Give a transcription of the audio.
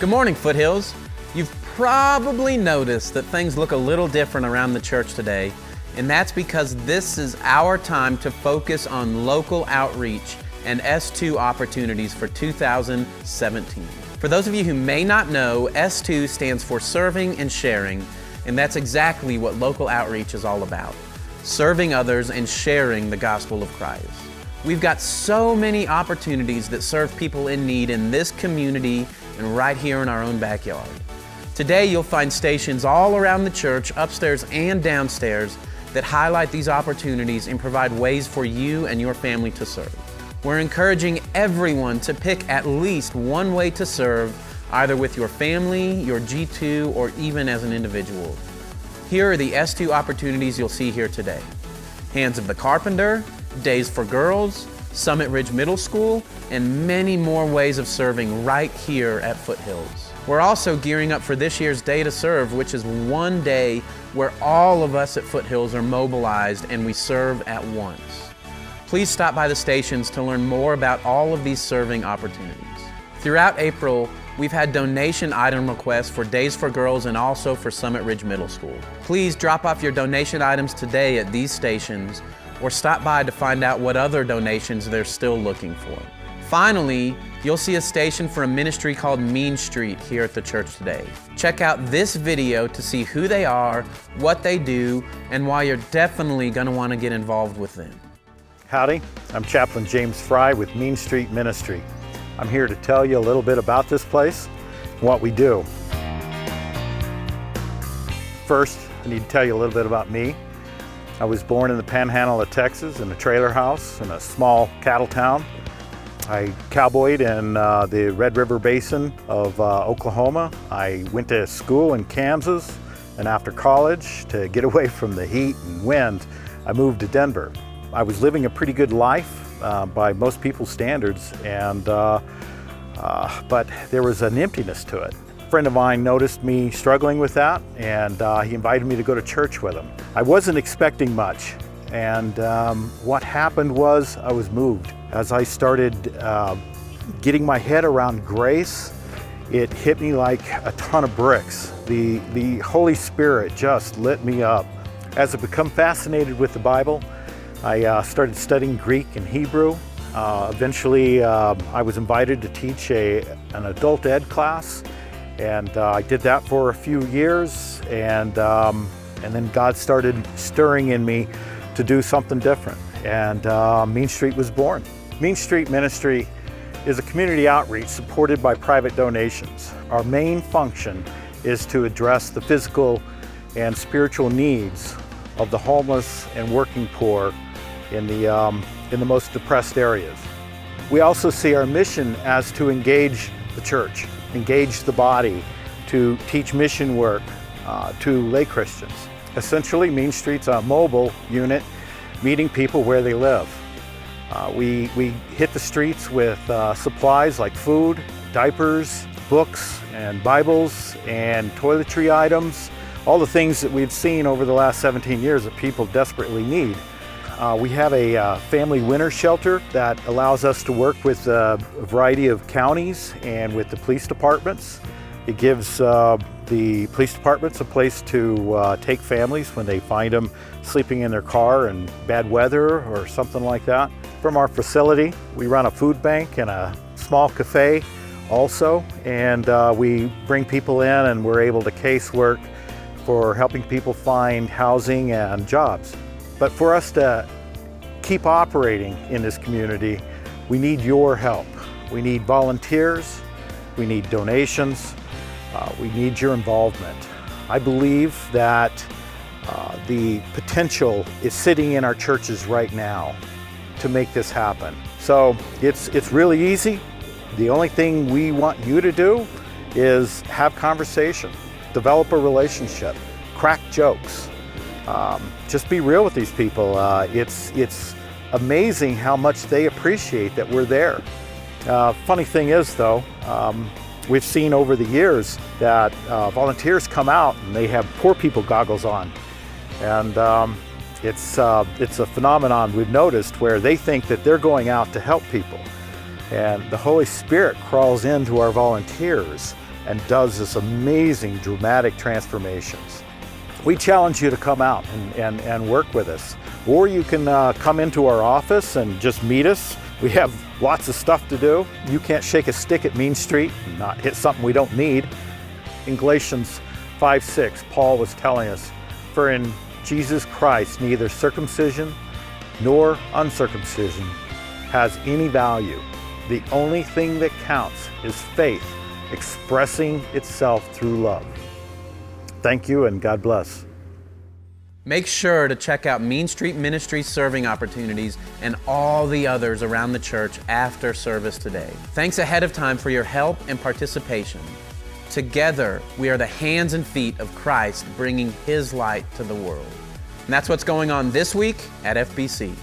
Good morning, Foothills. You've probably noticed that things look a little different around the church today, and that's because this is our time to focus on local outreach and S2 opportunities for 2017. For those of you who may not know, S2 stands for Serving and Sharing, and that's exactly what local outreach is all about. Serving others and sharing the gospel of Christ. We've got so many opportunities that serve people in need in this community and right here in our own backyard. Today you'll find stations all around the church, upstairs and downstairs, that highlight these opportunities and provide ways for you and your family to serve. We're encouraging everyone to pick at least one way to serve, either with your family, your G2, or even as an individual. Here are the S2 opportunities you'll see here today. Hands of the Carpenter, Days for Girls, Summit Ridge Middle School, and many more ways of serving right here at Foothills. We're also gearing up for this year's Day to Serve, which is one day where all of us at Foothills are mobilized and we serve at once. Please stop by the stations to learn more about all of these serving opportunities. Throughout April, we've had donation item requests for Days for Girls and also for Summit Ridge Middle School. Please drop off your donation items today at these stations or stop by to find out what other donations they're still looking for. Finally, you'll see a station for a ministry called Mean Street here at the church today. Check out this video to see who they are, what they do, and why you're definitely going to want to get involved with them. Howdy, I'm Chaplain James Fry with Mean Street Ministry. I'm here to tell you a little bit about this place and what we do. First, I need to tell you a little bit about me. I was born in the panhandle of Texas in a trailer house in a small cattle town. I cowboyed in the Red River Basin of Oklahoma. I went to school in Kansas, and after college, to get away from the heat and wind, I moved to Denver. I was living a pretty good life by most people's standards, and but there was an emptiness to it. A friend of mine noticed me struggling with that, and he invited me to go to church with him. I wasn't expecting much, and what happened was I was moved. As I started getting my head around grace, it hit me like a ton of bricks. The Holy Spirit just lit me up. As I become fascinated with the Bible, I started studying Greek and Hebrew. Eventually, I was invited to teach an adult ed class, and I did that for a few years, and then God started stirring in me to do something different, and Mean Street was born. Mean Street Ministry is a community outreach supported by private donations. Our main function is to address the physical and spiritual needs of the homeless and working poor in the most depressed areas. We also see our mission as to engage the church, engage the body, to teach mission work to lay Christians. Essentially, Mean Street's a mobile unit meeting people where they live. We hit the streets with supplies like food, diapers, books, and Bibles, and toiletry items, all the things that we've seen over the last 17 years that people desperately need. We have a family winter shelter that allows us to work with a variety of counties and with the police departments. It gives the police departments a place to take families when they find them sleeping in their car in bad weather or something like that. From our facility, we run a food bank and a small cafe also, and we bring people in and we're able to casework for helping people find housing and jobs. But for us to keep operating in this community, we need your help. We need volunteers, we need donations, we need your involvement. I believe that the potential is sitting in our churches right now to make this happen. So it's really easy. The only thing we want you to do is have conversation, develop a relationship, crack jokes. Just be real with these people. It's amazing how much they appreciate that we're there. Funny thing is though, we've seen over the years that volunteers come out and they have poor people goggles on. And it's a phenomenon we've noticed where they think that they're going out to help people. And the Holy Spirit crawls into our volunteers and does this amazing dramatic transformations. We challenge you to come out and work with us. Or you can come into our office and just meet us. We have lots of stuff to do. You can't shake a stick at Mean Street and not hit something we don't need. In Galatians 5:6, Paul was telling us, "For in Jesus Christ neither circumcision nor uncircumcision has any value. The only thing that counts is faith expressing itself through love." Thank you and God bless. Make sure to check out Mean Street Ministries serving opportunities and all the others around the church after service today. Thanks ahead of time for your help and participation. Together, we are the hands and feet of Christ bringing His light to the world. And that's what's going on this week at FBC.